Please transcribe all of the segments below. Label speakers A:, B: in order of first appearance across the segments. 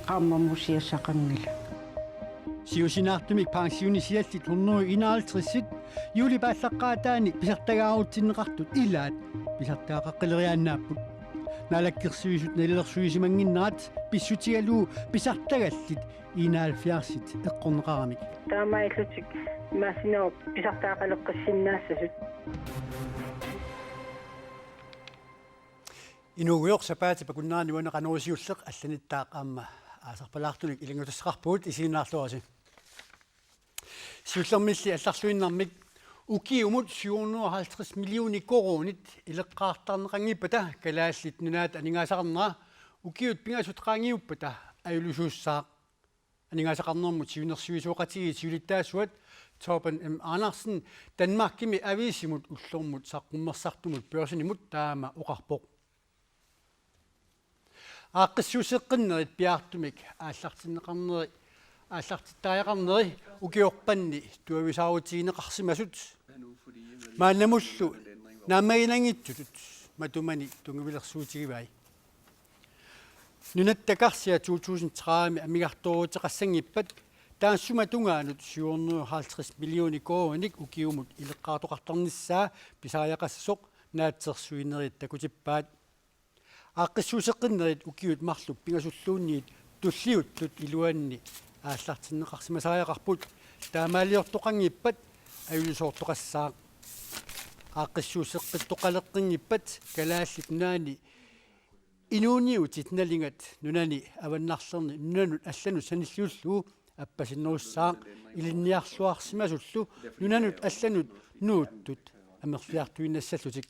A: qaammamusiassaqangila
B: siusinaartumik pensionisiallit 151 juuli paallaqqaataani pisartagaaruutsinneqartut ilaat pisartaaqaqqileriaannaapput naalakkersuisut nalilersuisimanginnerat pissutigaluu pisartagallit inaalfiarsit eqqorneqaramik
A: taamaillutik maasinoo pisartaaqaleqqissinaassasut
B: inuguyorsapaati pakunnaani waneqanuusiulleq allanittaaq aamma aasarpalaartunik ilingutassaqarpuut isiinnaarluasi siullermilli алларсуиннармик укиумут 750 миллиони коронит илеққаартарнеқангиппата калааллит нунаат анингаасақарнера укиут пингасут qaangiuppata аюлусууссаа анингаасақарнермут сиунерсуисуоқатиги сиулиттаасуат Torben M. Andersen Danmarkimi avisimut ullormut saqqummersartumut børsiнимут таама оқарпоқ ааққиссуусеққиннерит пиаартумик ааллартиннеқарнери ааллартиттариақарнери укиорпанни туависаарутигинеқарсимасут мааннамуллу наамагинангитсутут матумани тунгавилерсуутигивай нунаттакарсиа 2030 амигарторуутеқассангиппат таассума тунгаанут 750 миллиони кооник укиумут илеққаартоқартарниссаа писааяқассоқ наатсерсуинерит такутиппаат ааққиссуусеққиннерит укиут марлуп пингасуллуунниит туллиуттут илуанни ааллартиннеқарсимасааяқарпут таамаалиортоқангиппат аюлисоортоқассаа ааққиссуусеққиттоқалеққингиппат калааллит наани инууниутит налингат нунани аваннарлерни нунанут алланут саниллиуллуу аппасиннеруссаа илинниарлуарсимасуллу нунанут алланут нууттут амерлиартуиннассаллутик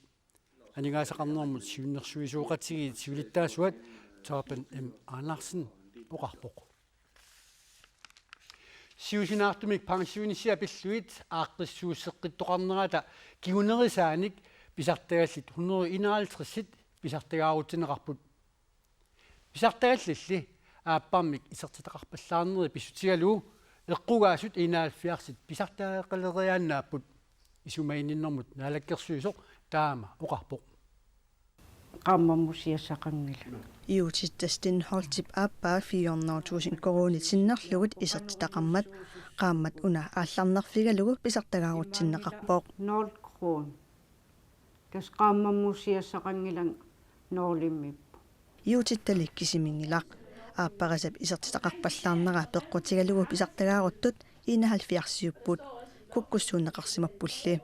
B: анингаасақарнермут сиуннерсуисууқатиги сивилиттаасуат Torben M. Andersen оқарпоқ сиусинаартумик пансионисиа пиллуит ааққиссуусеққиттоқарнерата кигунерисааник писартагаллит 151 писартагаарутинеқарпут писартагаллилли ааппармик исертитақарпаллаарнери писсутигалуу эққугаасут инааффиарсит писартааэққалериааннааппут исумаининнэрмут наалаккерсуисоқ таама оқарпоқ
A: qaammamusiassaqangila
C: iutittastin holtip appaa 400.000 koronitsinnerlugut isertitaqarmat qaammat una aallarnerfigalugu pisartagaarutsinnaqarpooq
A: 0 kron tas qaammamusiassaqangilan noolimippu
C: iutittalikkisiminngilaq aappaqasap isertitaqarpallaarnera peqqutigalugu pisartagaaruttut inahalfiarsiupput kukkussuunneqarsimappulli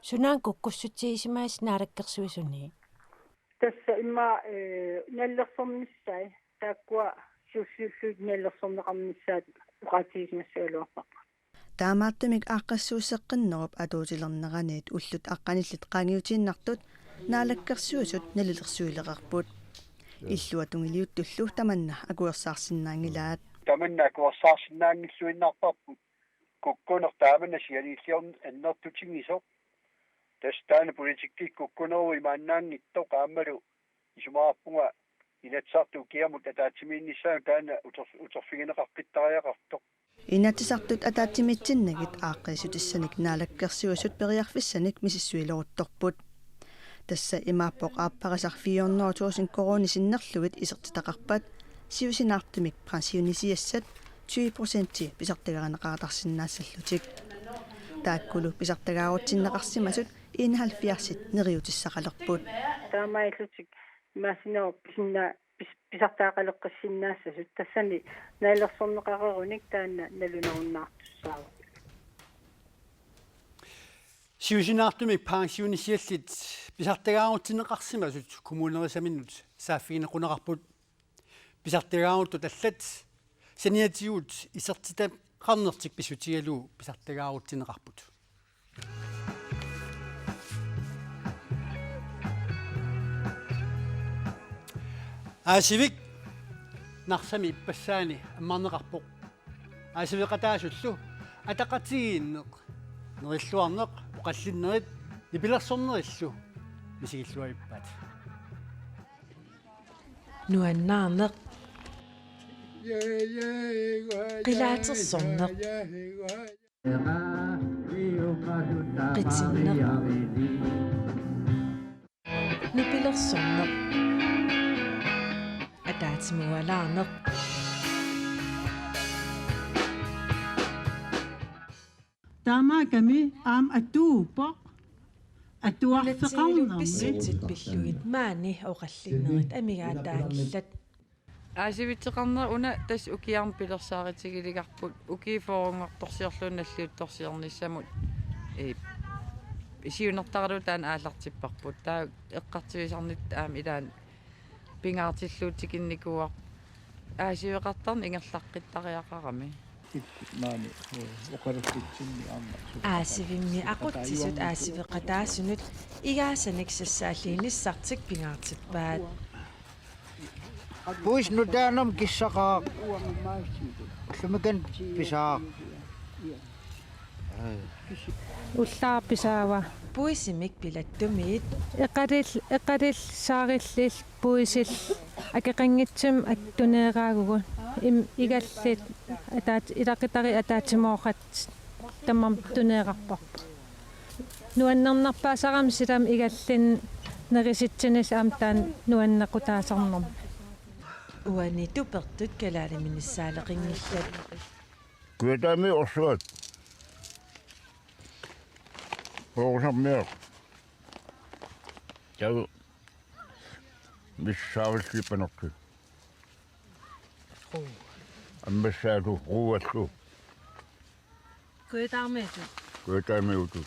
D: sunaan kukkussutiisimaas naalakkersuisuni
A: тасса имма наллерсэрнissai тааккуа сиуссиуллуут наллерсэрнеқарнissaат уқатигисмассаалуарпақ
C: таамааттумик ааққассуусеққиннеруп атуутилернераниит уллут аққаниллит qaangiutiinnartut наалаккерсуусут налилерсуилеқарпут иллуа тунгилиуттуллу таманна акуерсаарсинаангилаат
E: таманна акуерсаарсинаангиллуиннарпарпут куккунер тааманна сиалииллиорн аннертутингисо тастаана политикки куккунеру имааннаангитто qaammalu исумаарпунга инатсарту киамут атаатсимииннссаа таана утерфигинеқарпиттариақарто
C: инатсартут атаатсимитсиннагит ааққисутиссаник наалаккерсуусут периарфиссаник мисиссуилерутторпут тасса имааппоқ ааппарасар 400.000 коронисиннерлугит исертитақарпат сиусинаартумик пансионисиассат 20% писартагаранеқаратарсинаассаллутик тааккулу писартагаарутсиннеқарсимасут инhalfiarsit нериутиссақалерпут
A: таамаиллутик маасиноо писинна писартаақалеққиссиннаассасут тассани наалерсэрнеқареруник таанна налунеруннаартуссаава
B: сиусинаартумик пансионисиаллит писартагаарутсинеқарсимасут коммунерисаминнут сааффигинеқунеқарпут писартагааруттут аллат саниатиут исертитақарнертик писутигалуу писартагаарутсинеқарпут аасивик нарсами иппассаани аммарнеқарпоқ аасивеқатаасуллу атақатигииннеқ нериллуарнеқ оқаллиннерит ипилерсорнериллу мисигиллуаиппаат
D: нуаннаарнеқ qilaatersorneq qitsinneq пилерсорнеқ атаатимуалаарнеқ
F: таамааками аам аттууппо аттуарфеқарнарми
D: писсутит пиллугит маани оқаллиннерит амигаатаакиллат
G: аасивитсеқарнера уна тас укиарм пилерсааритигилигарпут укифоорунгорторсиорлуунналлиут торсиорниссамут исиунертаралу таан ааллартиппарпут таа эққартивисарнит аам илаан пингаартиллуутикинникуар аасивеқартарни ингерлаққиттариақарами
E: маани оқалуттитсинни аама
D: аасивимми ақутсисут аасивеқатаасунут игаасаник сассааллииниссартик пингаартиппаат
H: Puis nu daanam kissaqaa lumikan pisaa
I: уллаарписаава
D: пуисимик пилаттумиит
I: эқалил саариллил пуисил акеқангитсим аттунеераагугу игаллит атаат илақитари атаатимоохат таммам тунеерарпарпа нуаннернарпаасарам силам игаллин нериситсинис аамтаан нуаннеқутаасарнерм
D: уани тупертут калаалиминиссаалеқингиллат
H: kuetami orsuat Programmer Tau missaavillipanokki аммассаалу руаллу kuetamiutu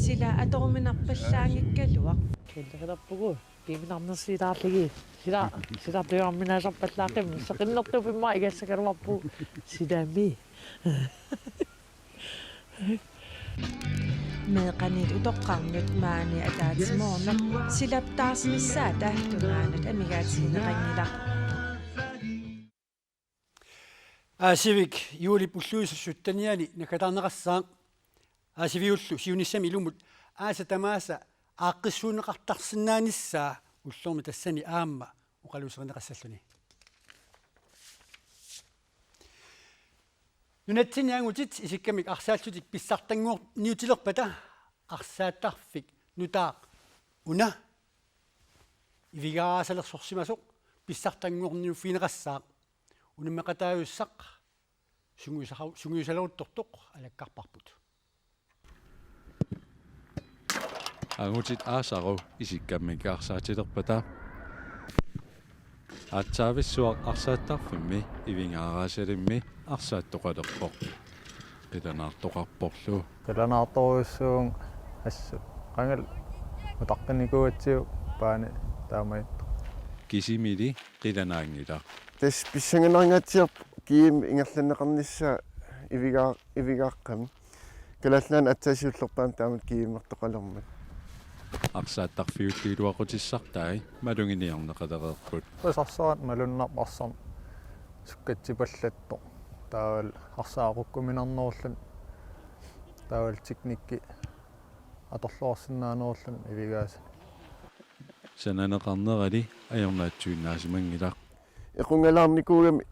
D: сила аторуминарпаллаангиккалуақ
J: киллериларпугу киминарнерсилаарлиги силаплиуарминаасарпаллаақим сақиннертупимма игассакалуарпу силаами
D: меқанит утоққарнут маани атаатимоорнеқ силаптаарсимиссаа таахтунаанут амигаатигинеқангила
B: аасивик юули пуллуисуссуттаниани накатаарнеқассаа аасивиуллу сиунissami илумут ааса тамааса ааққиссуунеқартарсинааниссаа уллуурми тассани аама уқалуусернеқассаллуни нунатсиниангутит исиккамик арсааллутик писсартангуор ниутилерпата арсааттарфик нутаа уна ивигаасалерсорсимасоқ писсартангуорниуффинеқассаа унаммеқатааюссақ сунгуисалеруттортоқ алаккарпарпут
K: ангутит аасару исиккаммикаарсаатилерпата аатсаависсуақ арсааттарфимми ивингаараасалимми арсааттоқалерпоқ иланаартоқарпорлу
L: иланаарторуйуссуун ассу қангал утаққиникуатсиу паани таамай
K: кисимили қиланаангила
M: тас писсангинарнгатсиарп киим ингерланеқарнissaа ивигааққами калааллаан атсаасиуллерпаам таамат кииммартоқалермат
K: арсааттарфиуллиилуақутиссартаи малунгиниарнеқалереерпут
L: пасарсаат малуннарпарсар суккатсипаллатто таавал арсаақуккуминарнерлун таавал техникки аторлуарсинаанерлун ивигааса
K: сананеқарнерали аернаатсуиннаасимангилақ
M: эқунгалаарникуугами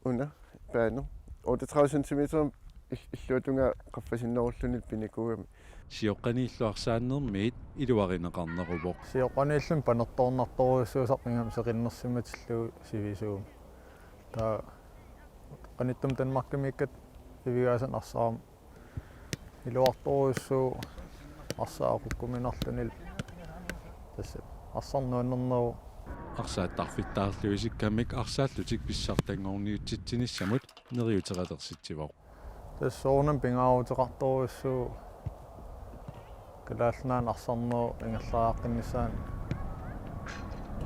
M: уна паано 38 cm иллуутунга қаффасиннеруллунит пиникуугами
K: сиоққаниллуарсааннэрмиит илуаринеқарнерувоқ
L: сиоққаниллун панерторнарторуйуссуусарнингам сеқиннерсиматиллуу сивисуум таа qaниттум танмаркамиккат ивигаасан арсаарам илуарторуйуссуу арсаақуккуминарлунил тасса арсарнуаннернеру
K: арсааттарфиттаарлуисиккамик арсааллутик писсартангорниутситсиниссамут нериутералерситсивоқ
L: тассоорнам пингаарутеқарторуйуссуу калаалнаан арсарнеру ингерлааққиннissaан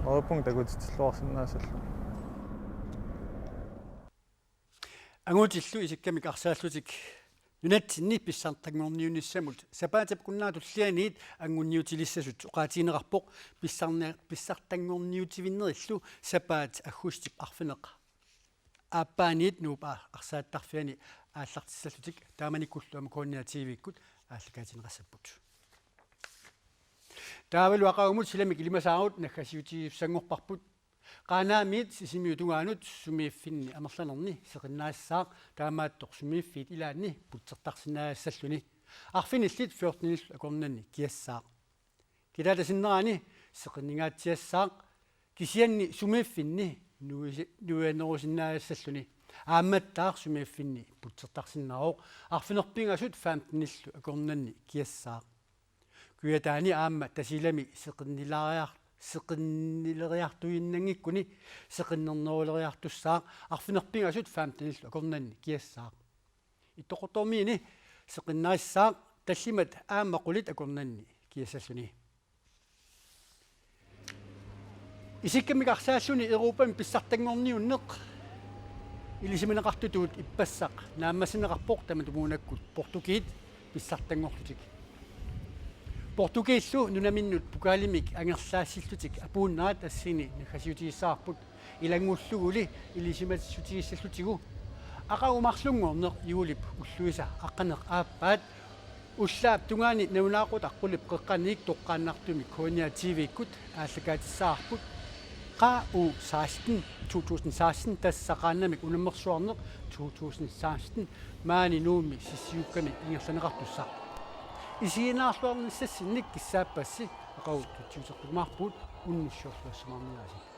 L: орпун тагутиллуарсинаасаллу
B: ангутиллу исиккамик арсааллутик нунатсинни писсартангорниунissамут сапаатап куннаатуллианиит ангунниутилиссасут оqaатинеқарпоқ писсартангорниутивиннериллу сапаат аггустип арфинеқ ааппааниит нуупа арсааттарфиани ааллартиссаллутик тааманиккуллуама коонниативиккут ааллакаатинеқассаппут таавалу ақаумут силамик илимасаарут наггасиутигиссангорпарпут qanaamiit sisimiutungaanut sumiiffinni amerlanerni seqinnaassaaq taamaattoq sumiiffiit ilaanni putsertarsinaassalluni arfinillit 14 akornanni kiassaaq килаатасиннерани сеқиннигаатсиассаақ кисианни сумииффинни нуэнерусиннаассаллуни аамматтаақ сумииффинни путсертарсиннароқ арфинерпингасут фаамтниллу акорнанни киассаақ куятаани аамма тасилами сеқиннилериартуиннангиккуни сеқиннернерулериартуссаақ арфинерпингасут фаамтниллу акорнанни киассаақ иттоқортормиини сеқиннариссаақ таллимат аамма қулит акорнанни киассаллуни исиккамикарсаассуни Европам писсартангорниуннеқ илисиминеқартутуут иппассақ нааммасинеқарпоқ таматумуунаккут португиит писсартангорлутик португииллу нунаминнут пукалимик ангерлаассиллутик апууннаат ассини нахасиутигиссаарпут илангуллугули илисимассутигиссаллутигу ақаумарлунгорнеқ юулип уллуиса аққанеқ ааппаат уллаап тунгаани наунаақут аққулип қеққаник тоққааннартуми кониа тивиккут ааллакаатиссаарпут qa u 2016 тассақааннамик унаммерсуарнеқ 2016 маани нууми сиссиукками ингерланеқартуссаа исиинаарлуарниссассинник киссааппасси ақау тутсиусеққумаарпут уннуссуорлуассамаарниаси